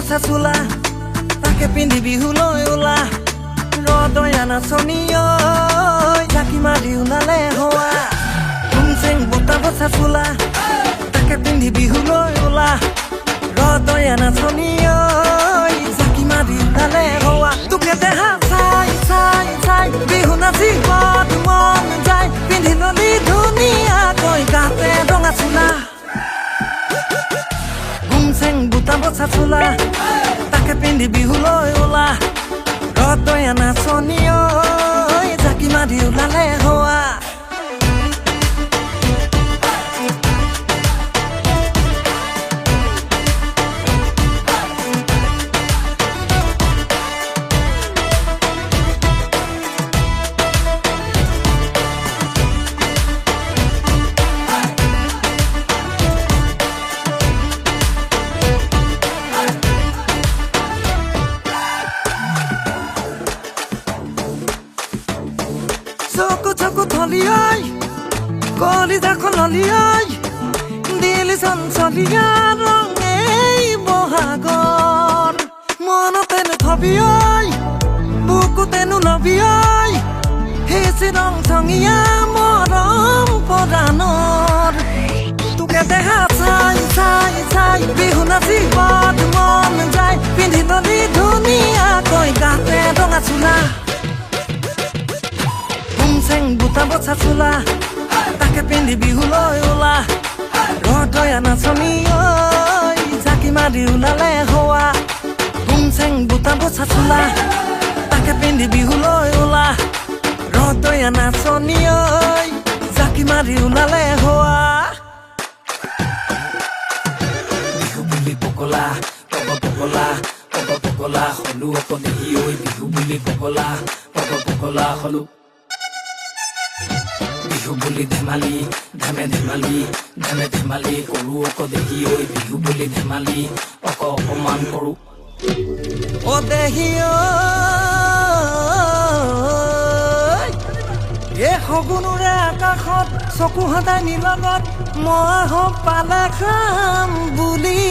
বছা চোলা তাকে পিন্ধি বিহুলৈ ওলা ৰদয়া নাচনী জাকি মাৰি ওলালে হোৱা চেং বতা বছা চোলা তাকে পিন্ধি বিহুলৈ ওলা ৰদয়া নাচনী জাকি মাৰি ওলালে হোৱা তোকে দেহা চাই চাই চাই বিহু নাচিব মন যায় পিন্ধি ললি ধুনীয়াকৈ গাতে ৰঙা চোলা চেং বুটা বছা চোলা তাকে পিন্ধি বিহুলৈ ওলা ৰদয়া নাচনী জাকি মাৰি ওলালে হোৱা চকু থলিয়াই কলিজাখন ললিয়াই দিলি চঞ্চলিয়া ৰঙে বহাগৰ মনতেনো থবিয়াই বুকুতেনো লবিয়াই হেচি ৰং চঙিয়া মৰম পৰাণৰ তোকে দেহা চাই চাই চাই বিহু নাচিব মন যায় পিন্ধি ললি ধুনীয়াকৈ গাতে ৰঙা চোলা চেং বুটা বছা চোলা তাকে পিন্ধি বিহুলৈ ওলা ৰদয়া নাচনী জাকি মাৰি ওলালে হোৱা চেং বুটা বছা চোলা তাকে পিন্ধি বিহুলৈ ওলা ৰদয়া নাচনী জাকি মাৰি ওলালে হোৱা বিহু বুলি পগলা পগলা পগলা হলো অক দেহি ঐ বিহু বুলি পগলা পগলা হলো বিহু বুলি ধেমালি ধেমালি কৰো অক দেহি ঐ বিহু বুলি ধেমালি অকমান কৰো অ দেহি এ সগুণৰে আকাশত চকু সদায় নীলত মই হওক পালে খাম বুলি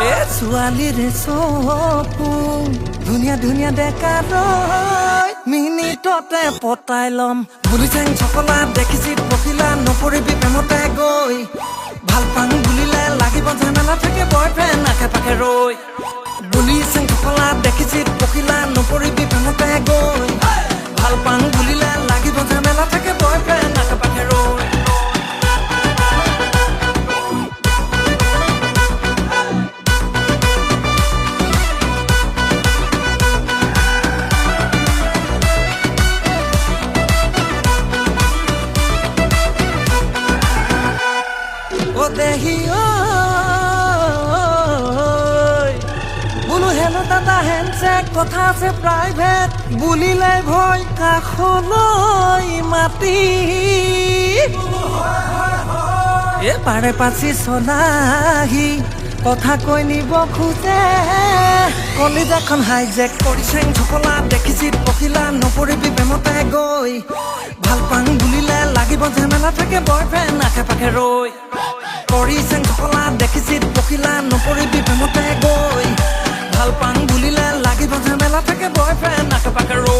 এ ছোৱালীৰে চকু ধুনীয়া ধুনীয়া ডেকা মিনিটতে পতাই ল'ম বুলি চেং চকলা দেখিছি পখিলা নপৰিবি প্ৰেমতে গৈ ভাল পাং বুলিলে লাগিব ঝামেলা থাকে বয়ফ্ৰেণ্ড আশে পাশে ৰৈ বুলি চেং চকলা দেখিছি পখিলা নপৰিবি প্ৰেমতে গৈ ভাল পাং বুলিলে লাগিব ঝামেলা থাকে বয়ফ্ৰেণ্ড আশে পাশে ৰৈ দেহি বোলো হেলো দাদা হেণ্ডছেক কথা আছে প্ৰাইভেট বুলিলে ভয় কাষলৈ মাতি এ পাৰে পাছি চলাহি কথা কৈ নিব খোজে কলিজাখন হাইজেক কৰি চেং চকলা দেখিছি পখিলা নপৰিবি প্ৰেমতে গৈ ভাল পাং বুলিলে লাগিব ঝামেলা থাকে বয়ফ্ৰেণ্ড আশে পাশে ৰৈ কৰি চেং চকলা দেখিছি পখিলা নপৰিবি প্ৰেমতে গৈ ভাল পাং বুলিলে লাগিব ঝামেলা থাকে বয়ফ্ৰেণ্ড আশে পাশে ৰৈ